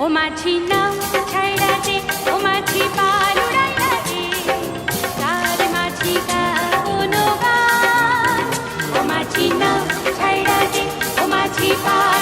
ও মাছি নাও ছাইড়া দে, ও মাছি পাল উড়াইয়া দে, কার মাছি গানো গান। ও মাছি নাও ছাইড়া দে, ও মাছি পাল